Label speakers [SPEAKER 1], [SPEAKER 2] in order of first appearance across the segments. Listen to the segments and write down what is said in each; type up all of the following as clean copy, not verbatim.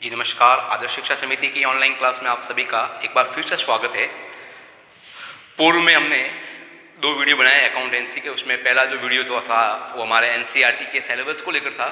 [SPEAKER 1] जी नमस्कार। आदर्श शिक्षा समिति की ऑनलाइन क्लास में आप सभी का एक बार फिर से स्वागत है। पूर्व में हमने दो वीडियो बनाए अकाउंटेंसी के। उसमें पहला जो वीडियो तो था वो हमारे एनसीईआरटी के सिलेबस को लेकर था।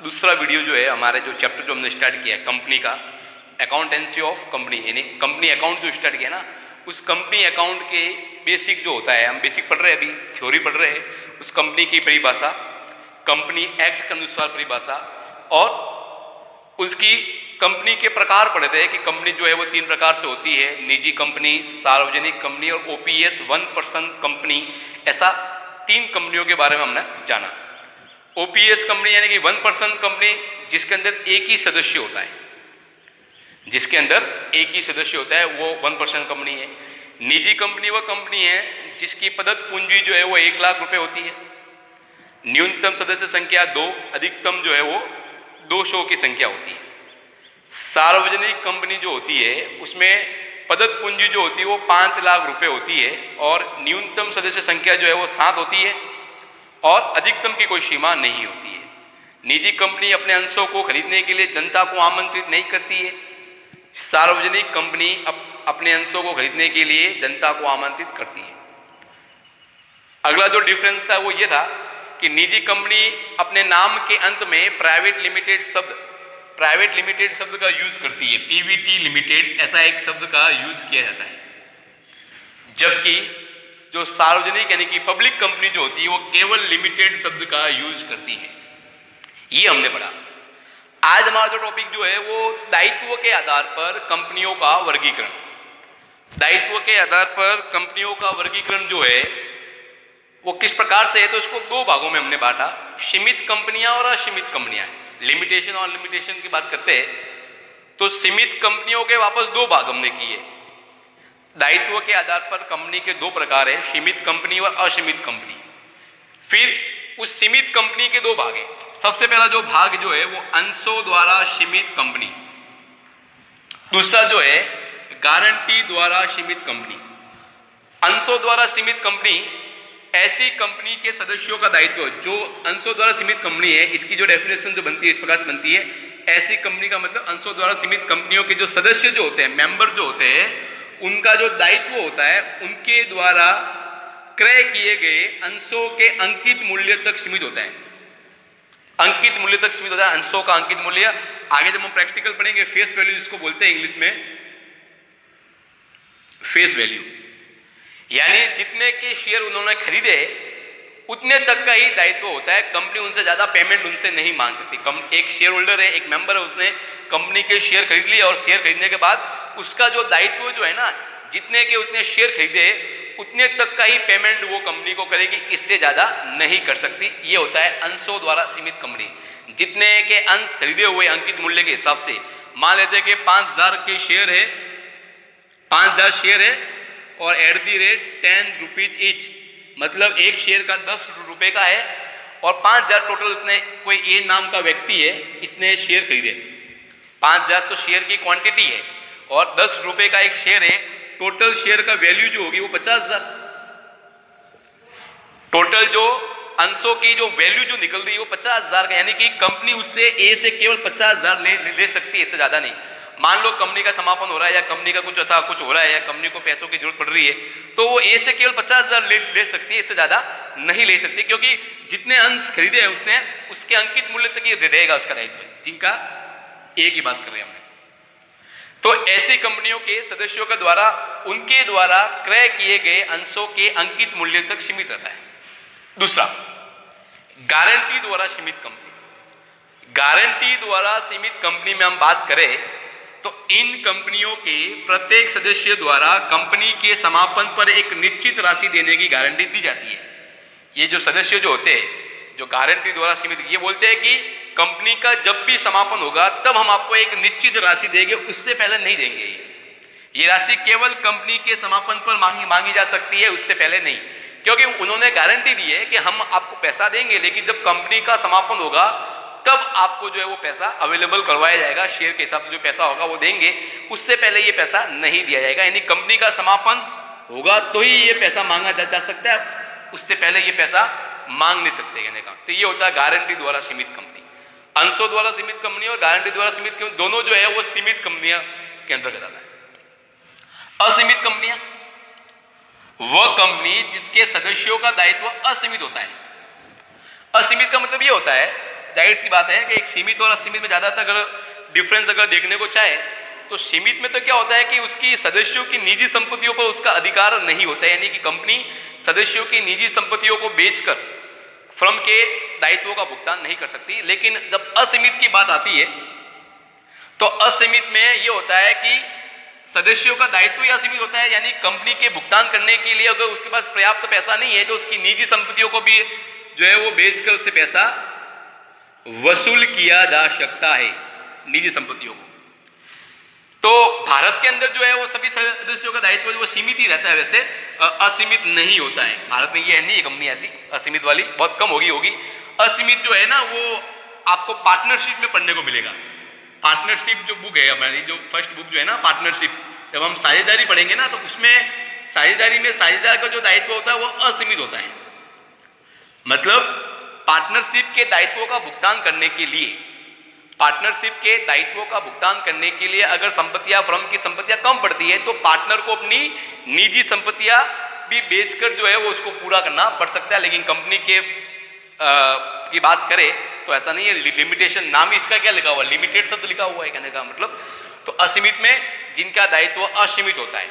[SPEAKER 1] दूसरा वीडियो जो है हमारे जो चैप्टर जो हमने स्टार्ट किया कंपनी का, अकाउंटेंसी ऑफ कंपनी, यानी कंपनी अकाउंट जो स्टार्ट किया ना, उस कंपनी अकाउंट के बेसिक जो होता है, हम बेसिक पढ़ रहे हैं, अभी थ्योरी पढ़ रहे हैं, उस कंपनी की परिभाषा, कंपनी एक्ट के अनुसार परिभाषा और उसकी कंपनी के प्रकार पढ़ते हैं कि कंपनी जो है वो तीन प्रकार से होती है, निजी कंपनी, सार्वजनिक कंपनी और ओपीएस 1% कंपनी। ऐसा तीन कंपनियों के बारे में हमने जाना। ओपीएस कंपनी यानी कि 1% कंपनी जिसके अंदर एक ही सदस्य होता है, जिसके अंदर एक ही सदस्य होता है, वो 1% कंपनी है। निजी कंपनी वह कंपनी है जिसकी पदक पूंजी जो है वो 1 लाख रुपए होती है, न्यूनतम सदस्य संख्या 2, अधिकतम जो है वो 200 की संख्या होती है। सार्वजनिक कंपनी जो होती है उसमें पदक पूंजी जो होती है वो 5 लाख रुपए होती है और न्यूनतम सदस्य संख्या जो है वो 7 होती है और अधिकतम की कोई सीमा नहीं होती है। निजी कंपनी अपने अंशों को खरीदने के लिए जनता को आमंत्रित नहीं करती है। सार्वजनिक कंपनी अपने अंशों को खरीदने के लिए जनता को आमंत्रित करती है। अगला जो डिफरेंस था वो ये था कि निजी कंपनी अपने नाम के अंत में प्राइवेट लिमिटेड शब्द का यूज करती है, पीवीटी लिमिटेड ऐसा एक शब्द का यूज किया जाता है, जबकि जो सार्वजनिक यानी कि पब्लिक कंपनी जो होती है वो केवल लिमिटेड शब्द का यूज करती है। ये हमने पढ़ा। आज हमारा जो टॉपिक जो है वो दायित्व के आधार पर कंपनियों का वर्गीकरण। दायित्व के आधार पर कंपनियों का वर्गीकरण जो है वो किस प्रकार से है, तो इसको दो भागों में हमने बांटा, सीमित कंपनियां और असीमित कंपनियां। लिमिटेशन और लिमिटेशन की बात करते हैं तो सीमित कंपनियों के वापस दो भाग हमने किए। दायित्व के आधार पर कंपनी के दो प्रकार है, सीमित कंपनी और असीमित कंपनी। फिर उस सीमित कंपनी के दो भाग है। सबसे पहला जो भाग जो है वो अंशों द्वारा सीमित कंपनी, दूसरा जो है गारंटी द्वारा सीमित कंपनी। अंशों द्वारा सीमित कंपनी ऐसी कंपनी के सदस्यों का दायित्व, जो अंशों द्वारा सीमित कंपनी है, इसकी जो डेफिनेशन जो बनती है इस प्रकार से बनती है, ऐसी कंपनी का मतलब अंशों द्वारा सीमित कंपनियों के जो सदस्य जो होते हैं, मेंबर जो होते हैं, उनका जो दायित्व होता है उनके द्वारा क्रय किए गए अंशों के अंकित मूल्य तक सीमित होता है। अंकित मूल्य तक सीमित होता है अंशों का अंकित मूल्य। आगे जब हम प्रैक्टिकल पढ़ेंगे, फेस वैल्यू जिसको बोलते हैं इंग्लिश में, फेस वैल्यू यानी जितने के शेयर उन्होंने खरीदे उतने तक का ही दायित्व होता है। कंपनी उनसे ज्यादा पेमेंट उनसे नहीं मांग सकती। एक शेयर होल्डर है, एक मेंबर है, उसने कंपनी के शेयर खरीद लिए और शेयर खरीदने के बाद उसका जो दायित्व जो है ना, जितने के उतने शेयर खरीदे उतने तक का ही पेमेंट वो कंपनी को करेगी, इससे ज्यादा नहीं कर सकती। ये होता है अंशों द्वारा सीमित कंपनी। जितने के अंश खरीदे हुए अंकित मूल्य के हिसाब से, मान लेते हैं कि 5000 के शेयर है, 5000 शेयर है और at the rate 10 rupees each, मतलब एक शेयर का 10 रुपए का है और 5000 टोटल उसने, कोई ए नाम का व्यक्ति है, इसने शेयर खरीदे। 5000 तो शेयर की क्वांटिटी है और 10 रुपए का एक शेयर है। टोटल शेयर का वैल्यू जो होगी वो 50,000। टोटल जो अंशों की जो वैल्यू जो निकल रही है वो 50,000 का, यानी कि कंपनी उससे ए से केवल 50,000 ले सकती है, इससे ज्यादा नहीं। मान लो कंपनी का समापन हो रहा है या कंपनी का कुछ ऐसा कुछ हो रहा है या कंपनी को पैसों की जरूरत पड़ रही है, तो वो ए से केवल 50,000 ले सकती है, इससे ज्यादा नहीं ले सकती, क्योंकि जितने अंश खरीदे हैं उतने उसके अंकित मूल्य तक ही रहेगा उसका दायित्व, जिनका ए की बात कर रहे हैं हमने। तो ऐसी कंपनियों के सदस्यों के द्वारा, उनके द्वारा क्रय किए गए अंशों के अंकित मूल्य तक सीमित रहता है। दूसरा, गारंटी द्वारा सीमित कंपनी। गारंटी द्वारा सीमित कंपनी में हम बात करें तो इन कंपनियों के प्रत्येक सदस्य द्वारा कंपनी के समापन पर एक निश्चित राशि देने की गारंटी दी जाती है। ये जो सदस्य जो होते हैं, जो गारंटी द्वारा सीमित, ये बोलते हैं कि कंपनी का जब भी समापन होगा तब हम आपको एक निश्चित राशि देंगे, उससे पहले नहीं देंगे। ये राशि केवल कंपनी के समापन पर मांगी जा सकती है, उससे पहले नहीं, क्योंकि उन्होंने गारंटी दी है कि हम आपको पैसा देंगे, लेकिन जब कंपनी का समापन होगा तब आपको जो है वो पैसा अवेलेबल करवाया जाएगा, शेयर के हिसाब से जो पैसा होगा वो देंगे, उससे पहले ये पैसा नहीं दिया जाएगा। यानी कंपनी का समापन होगा तो ही ये पैसा मांगा जा सकता है, उससे पहले ये पैसा मांग नहीं सकते कहने का। तो ये होता है गारंटी द्वारा सीमित कंपनी। अंशों द्वारा सीमित कंपनी और गारंटी द्वारा सीमित कंपनी दोनों जो है वो सीमित कंपनियां के अंतर्गत आता है। असीमित कंपनियां वह कंपनी जिसके सदस्यों का दायित्व असीमित होता है। असीमित का मतलब ये होता है, जाहिर सी बात है कि एक सीमित और असीमित में ज्यादातर अगर डिफरेंस अगर देखने को चाहे तो सीमित में तो क्या होता है कि उसकी सदस्यों की निजी संपत्तियों पर उसका अधिकार नहीं होता है, यानी कि कंपनी सदस्यों की निजी संपत्तियों को बेचकर फर्म के दायित्वों का भुगतान नहीं कर सकती। लेकिन जब असीमित की बात आती है तो असीमित में यह होता है कि सदस्यों का दायित्व ही असीमित होता है, यानी कंपनी के भुगतान करने के लिए अगर उसके पास पर्याप्त पैसा नहीं है तो उसकी निजी संपत्तियों को भी जो है वो बेचकर उससे पैसा वसूल किया जा सकता है, निजी संपत्तियों को। तो भारत के अंदर जो है वो सभी सदस्यों का दायित्व जो वो सीमित ही रहता है, वैसे असीमित नहीं होता है। भारत में ये नहीं है कंपनी ऐसी असीमित वाली, बहुत कम होगी। असीमित जो है ना वो आपको पार्टनरशिप में पढ़ने को मिलेगा। पार्टनरशिप जो बुक है हमारी, जो फर्स्ट बुक जो है ना पार्टनरशिप, जब हम साझेदारी पढ़ेंगे ना तो उसमें साझेदारी में साझेदार का जो दायित्व होता है वो असीमित होता है। मतलब पार्टनरशिप के दायित्वों का भुगतान करने के लिए, पार्टनरशिप के दायित्वों का भुगतान करने के लिए अगर संपत्तियां, फर्म की संपत्तियां कम पड़ती है तो पार्टनर को अपनी निजी संपत्तियां भी बेचकर जो है वो उसको पूरा करना पड़ सकता है। लेकिन कंपनी के की बात करें तो ऐसा नहीं है। लिमिटेशन नाम ही इसका क्या लिखा हुआ, लिमिटेड शब्द लिखा हुआ है कहने का मतलब। तो असीमित में जिनका दायित्व असीमित होता है,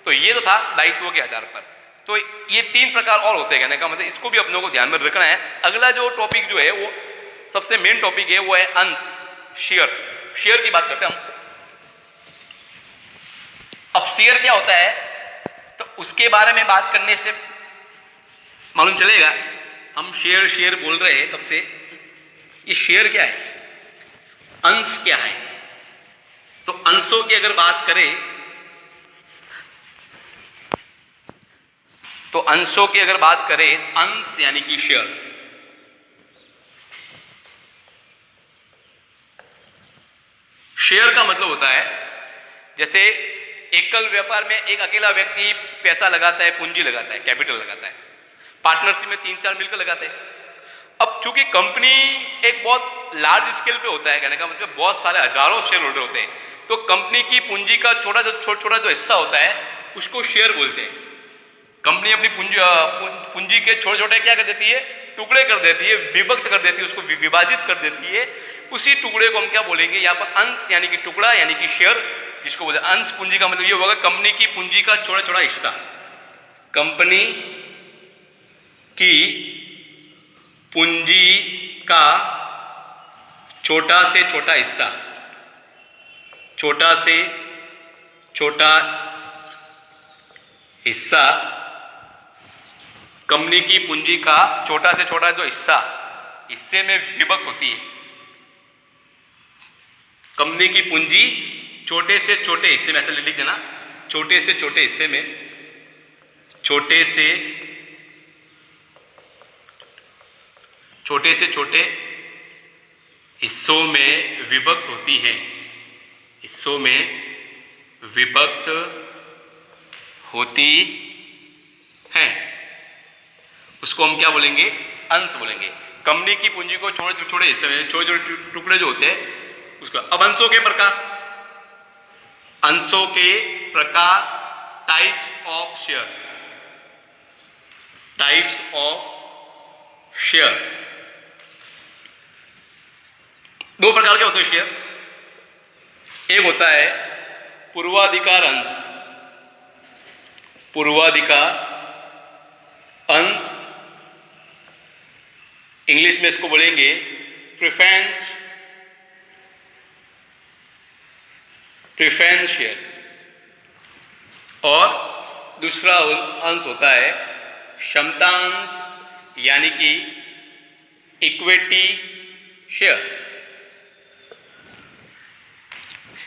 [SPEAKER 1] तो ये तो था दायित्व के आधार पर। तो ये 3 प्रकार और होते हैं कहने का मतलब, इसको भी अपनों को ध्यान में रखना है। अगला जो टॉपिक जो है वो सबसे मेन टॉपिक है वो है अंश, शेयर। शेयर की बात करते हैं हम। अब शेयर क्या होता है तो उसके बारे में बात करने से मालूम चलेगा, हम शेयर शेयर बोल रहे हैं कब से, ये शेयर क्या है, अंश क्या है। तो अंशों की अगर बात करें तो अंशों की अगर बात करें, अंश यानी कि शेयर। शेयर का मतलब होता है जैसे एकल व्यापार में एक अकेला व्यक्ति पैसा लगाता है, पूंजी लगाता है, कैपिटल लगाता है। पार्टनरशिप में 3-4 मिलकर लगाते हैं। अब चूंकि कंपनी एक बहुत लार्ज स्केल पे होता है कहने का मतलब, बहुत सारे हजारों शेयर होल्डर होते हैं, तो कंपनी की पूंजी का छोटा जो हिस्सा होता है उसको शेयर बोलते हैं। कंपनी अपनी पूंजी के छोटे छोटे क्या कर देती है, टुकड़े कर देती है, विभक्त कर देती है, उसको विभाजित कर देती है। उसी टुकड़े को हम क्या बोलेंगे यहाँ पर, अंश यानी कि टुकड़ा यानी कि शेयर, जिसको बोलते हैं अंश। पूंजी का मतलब ये होगा कंपनी की पूंजी का छोटा छोटा हिस्सा, कंपनी की पूंजी का छोटा से छोटा हिस्सा, छोटा से छोटा हिस्सा, कंपनी की पूंजी का छोटा से छोटा जो हिस्सा हिस्से में विभक्त होती है। कंपनी की पूंजी छोटे से छोटे हिस्से में, ऐसे लिख देना, छोटे से छोटे हिस्से में, छोटे से छोटे हिस्सों में विभक्त होती है, हिस्सों में विभक्त होती है। उसको हम क्या बोलेंगे, अंश बोलेंगे। कंपनी की पूंजी को छोटे छोटे हिस्से में, छोटे छोटे टुकड़े जो होते हैं उसको। अब अंशों के प्रकार, अंशों के प्रकार, types of share, types of share. 2 प्रकार के होते हैं शेयर। एक होता है पूर्वाधिकार अंश, पूर्वाधिकार अंश, इंग्लिश में इसको बोलेंगे प्रेफरेंस शेयर। और दूसरा अंश होता है क्षमतांश यानी कि इक्विटी शेयर।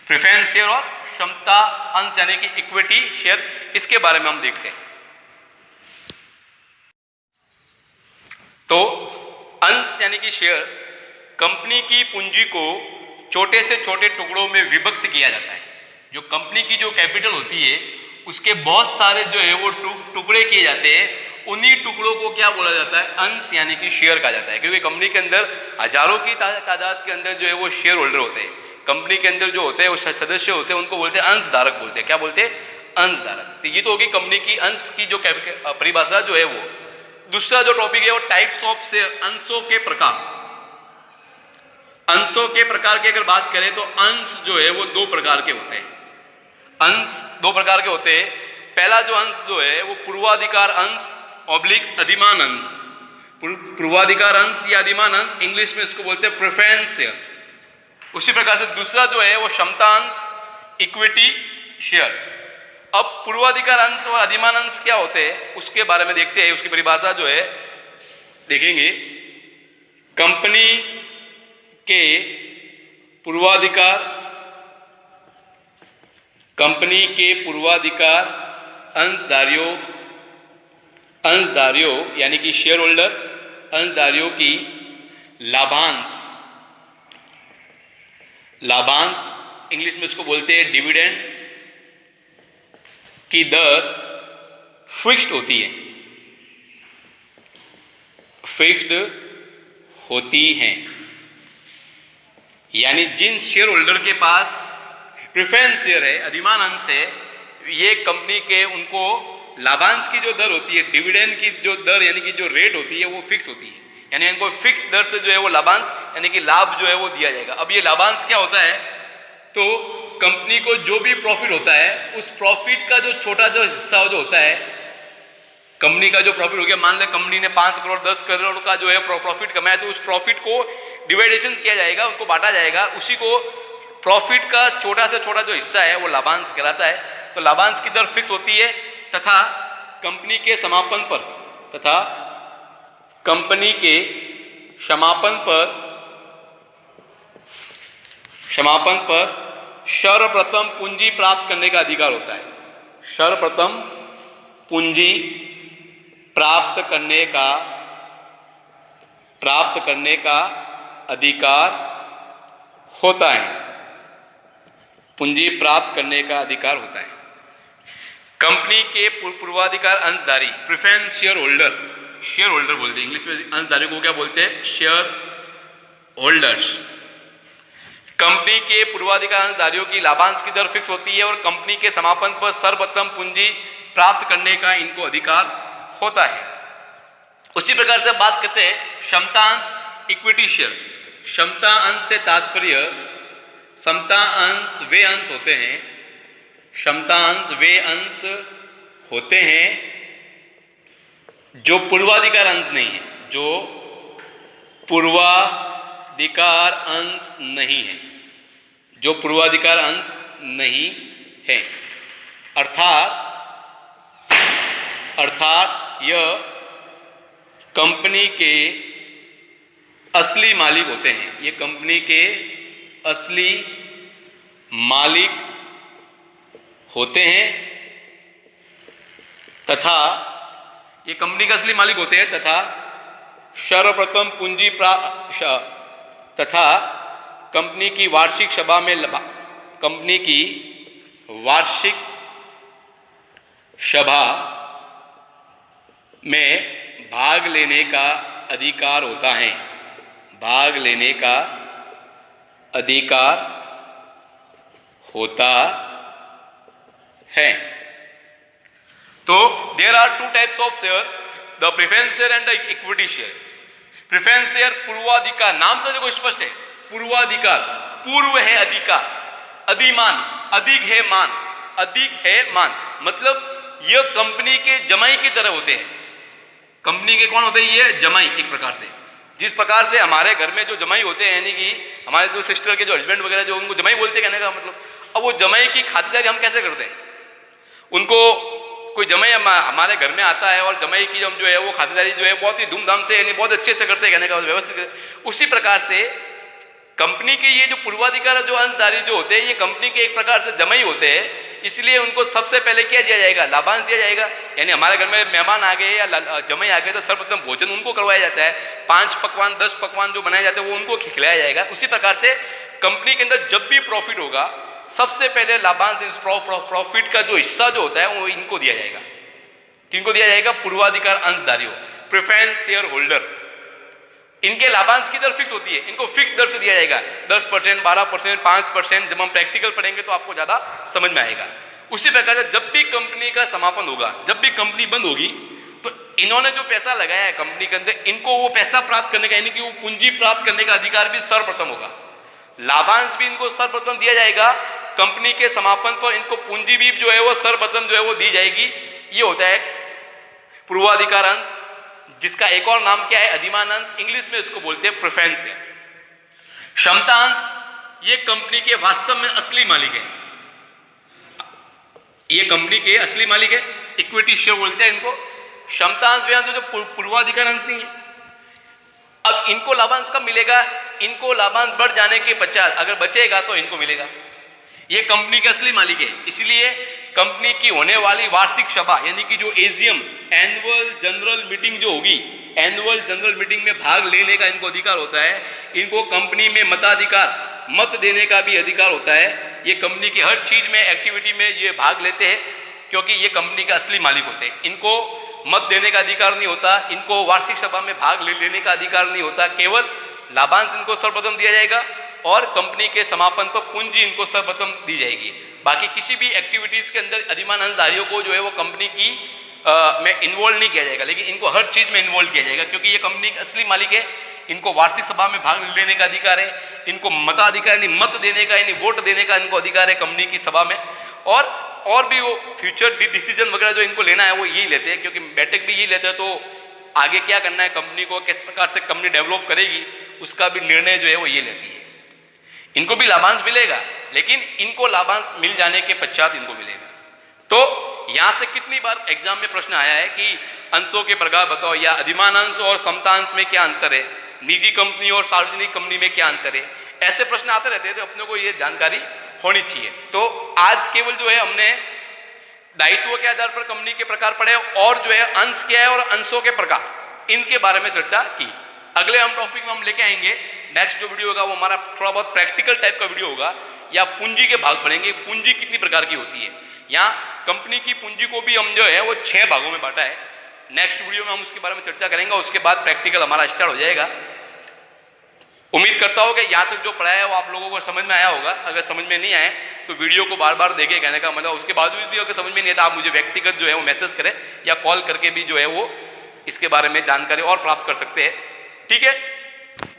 [SPEAKER 1] प्रेफरेंस शेयर और क्षमता अंश यानी कि इक्विटी शेयर, इसके बारे में हम देखते हैं। तो अंश यानी कि शेयर, कंपनी की पूंजी को छोटे से छोटे टुकड़ों में विभक्त किया जाता है। जो कंपनी की जो कैपिटल होती है उसके बहुत सारे जो है वो टुकड़े किए जाते हैं उन्हीं टुकड़ों को क्या बोला जाता है, अंश यानी कि शेयर कहा जाता है। क्योंकि कंपनी के अंदर हजारों की तादाद के अंदर जो है वो शेयर होल्डर होते हैं। कंपनी के अंदर जो होते हैं वो सदस्य होते हैं, उनको बोलते हैं अंशधारक बोलते हैं। क्या बोलते हैं? अंशधारक। तो ये तो होगी कंपनी की अंश की जो परिभाषा जो है वो। दूसरा जो टॉपिक है वो टाइप्स ऑफ शेयर, अंशों के प्रकार। अंशों के प्रकार की अगर बात करें तो अंश जो है वो दो प्रकार के होते हैं। अंश दो प्रकार के होते हैं। पहला जो अंश जो है वो पूर्वाधिकार अंश ऑब्लिक अधिमान अंश। पूर्वाधिकार अंश या अधिमान अंश, इंग्लिश में इसको बोलते हैं प्रेफरेंस शेयर। उसी प्रकार से दूसरा जो है वो क्षमता अंश, इक्विटी शेयर। अब पूर्वाधिकार अंश और अधिमान अंश क्या होते हैं उसके बारे में देखते हैं। उसकी परिभाषा जो है देखेंगे। कंपनी के पूर्वाधिकार, कंपनी के पूर्वाधिकार अंशधारियों यानी कि शेयर होल्डर, अंशधारियों की लाभांश इंग्लिश में इसको बोलते हैं डिविडेंड की दर फिक्स्ड होती है, फिक्स्ड होती है। यानी जिन शेयर होल्डर के पास प्रेफरेंस शेयर है, अधिमान अंश है, ये कंपनी के उनको लाभांश की जो दर होती है, डिविडेंड की जो दर यानी कि जो रेट होती है वो फिक्स होती है। यानी इनको फिक्स दर से जो है वो लाभांश यानी कि लाभ जो है वो दिया जाएगा। अब ये लाभांश क्या होता है, तो कंपनी को जो भी प्रॉफिट होता है उस प्रॉफिट का जो छोटा जो हिस्सा जो होता है, कंपनी का जो प्रॉफिट हो गया, मान लें कंपनी ने 5 करोड़ 10 करोड़ का जो है प्रॉफिट कमाया, तो उस प्रॉफिट को डिवाइडेशन किया जाएगा, उनको बांटा जाएगा। उसी को प्रॉफिट का छोटा से छोटा जो हिस्सा है वो लाभांश कहलाता है। तो लाभांश की दर फिक्स होती है तथा कंपनी के समापन पर सर्वप्रथम पूंजी प्राप्त करने का अधिकार होता है। सर्वप्रथम पूंजी प्राप्त करने का अधिकार होता है। पूंजी प्राप्त करने का अधिकार होता है। कंपनी के पूर्वाधिकार अंशधारी, प्रेफरेंस शेयर होल्डर बोलते हैं इंग्लिश में। अंशधारी को क्या बोलते हैं? Share holders. कंपनी के पूर्वाधिकार अंशधारियों की लाभांश की दर फिक्स होती है और कंपनी के समापन पर सर्वप्रथम पूंजी प्राप्त करने का इनको अधिकार होता है। उसी प्रकार से बात करते हैं क्षमता अंश, इक्विटी शेयर। क्षमता अंश से तात्पर्य, क्षमता अंश वे अंश होते हैं, क्षमता अंश वे अंश होते हैं जो पूर्वाधिकार अंश नहीं है, जो पूर्वाधिकार अंश नहीं है, जो पूर्वाधिकार अंश नहीं है। अर्थात यह कंपनी के असली मालिक होते हैं। ये कंपनी के असली मालिक होते हैं तथा ये कंपनी के असली मालिक होते हैं तथा सर्वप्रथम पूंजी तथा कंपनी की वार्षिक सभा में कंपनी की वार्षिक सभा में भाग लेने का अधिकार होता है। भाग लेने का अधिकार होता है। तो there are two types of share, the preference share and the equity share. Preference share पूर्वाधिकार, नाम से देखो स्पष्ट है, पूर्वाधिकार, पूर्व है अधिकार, अधिमान, अधिक है मान, अधिक है मान, मतलब यह कंपनी के जमाई की तरह होते हैं। कंपनी के कौन होते हैं? ये जमाई। एक प्रकार से जिस प्रकार से हमारे घर में जो जमाई होते हैं, यानी कि हमारे जो सिस्टर के जो हस्बैंड वगैरह जो, उनको जमाई बोलते हैं, कहने का मतलब। अब वो जमाई की खातिरदारी हम कैसे करते हैं? उनको कोई जमाई हमारे घर में आता है और जमाई की हम जो है वो खातिरदारी जो है बहुत ही धूमधाम से, यानी बहुत अच्छे से करते हैं, कहने का व्यवस्थित। उसी प्रकार से कंपनी के ये जो पूर्वाधिकार जो अंशधारी जो होते हैं, ये कंपनी के एक प्रकार से जमाई होते हैं। इसलिए उनको सबसे पहले क्या दिया जाएगा? लाभांश दिया जाएगा। यानी हमारे घर में मेहमान आ गए या जमाई आ गए तो सर्वप्रथम भोजन उनको करवाया जाता है। 5 पकवान 10 पकवान जो बनाए जाते हैं वो उनको खिलाया जाएगा। उसी प्रकार से कंपनी के अंदर जब भी प्रॉफिट होगा, सबसे पहले लाभांश, प्रॉफिट का जो हिस्सा जो होता है वो इनको दिया जाएगा। किनको दिया जाएगा? पूर्वाधिकार अंशधारियों, प्रेफरेंस शेयर होल्डर। इनके लाभांश की दर फिक्स होती है, इनको फिक्स दर से दिया जाएगा, 10%, 12%, 5%। जब हम प्रैक्टिकल पढ़ेंगे तो आपको ज्यादा समझ में आएगा। उसी प्रकार से जब भी कंपनी का समापन होगा, जब भी कंपनी बंद होगी, तो इन्होंने जो पैसा लगाया है कंपनी के अंदर, इनको वो पैसा प्राप्त करने का, यानी कि वो पूंजी प्राप्त करने का अधिकार भी सर्वप्रथम होगा। लाभांश भी इनको सर्वप्रथम दिया जाएगा। कंपनी के समापन पर इनको पूंजी भी जो है वो सर्वप्रथम जो है वो दी जाएगी। ये होता है पूर्वाधिकार अंश, जिसका एक और नाम क्या है? अधिमान अंश। इंग्लिश में इसको बोलते हैं प्रेफरेंस है। क्षमता अंश, ये कंपनी के वास्तव में असली मालिक है, ये कंपनी के असली मालिक है, इक्विटी शेयर बोलते हैं इनको। क्षमता अंश भी जो पूर्वाधिकार अंश नहीं है। अब इनको लाभांश कब मिलेगा? इनको लाभांश बढ़ जाने के पश्चात, अगर बचेगा तो इनको मिलेगा। ये कंपनी के असली मालिक है, इसलिए कंपनी की होने वाली वार्षिक सभा, यानी कि जो एजीएम, एनुअल जनरल मीटिंग जो होगी, एनुअल जनरल मीटिंग में भाग लेने का इनको अधिकार होता है। इनको कंपनी में मताधिकार, मत देने का भी अधिकार होता है। ये कंपनी की हर चीज में, एक्टिविटी में ये भाग लेते हैं, क्योंकि ये कंपनी का असली मालिक होते हैं। इनको मत देने का अधिकार नहीं होता, इनको वार्षिक सभा में भाग लेने का अधिकार नहीं होता। केवल लाभांश इनको सर्वप्रथम दिया जाएगा और कंपनी के समापन पर पूंजी इनको सर्वप्रथम दी जाएगी। बाकी किसी भी एक्टिविटीज के अंदर अधिमान अंशधारियों को जो है वो कंपनी की में इन्वॉल्व नहीं किया जाएगा, लेकिन इनको हर चीज में इन्वॉल्व किया जाएगा, क्योंकि ये कंपनी के असली मालिक है। इनको वार्षिक सभा में भाग लेने का अधिकार है, इनको मताधिकार यानी मत देने का, यानी वोट देने का इनको अधिकार है कंपनी की सभा में। और भी वो फ्यूचर डिसीजन वगैरह जो इनको लेना है वो यही लेते हैं, क्योंकि बैठक भी यही लेते हैं। तो आगे क्या करना है कंपनी को, किस प्रकार से कंपनी डेवलप करेगी, उसका भी निर्णय जो है वो ये लेती है। इनको भी लाभांश मिलेगा, लेकिन इनको लाभांश मिल जाने के पश्चात इनको मिलेगा। तो यहां से कितनी बार एग्जाम में प्रश्न आया है कि अंशों के प्रकार बताओ, या अधिमान अंश और समतांश में क्या अंतर है, निजी कंपनी और सार्वजनिक कंपनी में क्या अंतर है, ऐसे प्रश्न आते रहते हैं। तो अपने को ये जानकारी होनी चाहिए। तो आज केवल जो है हमने दायित्व के आधार पर कंपनी के प्रकार पढ़े, और जो है अंश क्या है और अंशों के प्रकार, इनके बारे में चर्चा की। अगले हम टॉपिक में हम लेके आएंगे, नेक्स्ट जो वीडियो होगा वो हमारा थोड़ा बहुत प्रैक्टिकल टाइप का वीडियो होगा, या पूंजी के भाग पढ़ेंगे। पूंजी कितनी प्रकार की होती है, यहाँ कंपनी की पूंजी को भी हम जो है वो 6 भागों में बांटा है। नेक्स्ट वीडियो में हम उसके बारे में चर्चा करेंगे, उसके बाद प्रैक्टिकल हमारा स्टार्ट हो जाएगा। उम्मीद करता हूँ कि यहाँ तक जो पढ़ाया है वो आप लोगों को समझ में आया होगा। अगर समझ में नहीं आए तो वीडियो को बार बार देखें, कहने का मतलब उसके बावजूद भी अगर समझ में नहीं आता, आप मुझे व्यक्तिगत जो है वो मैसेज करें, या कॉल करके भी जो है वो इसके बारे में जानकारी और प्राप्त कर सकते हैं। ठीक है,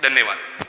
[SPEAKER 1] धन्यवाद।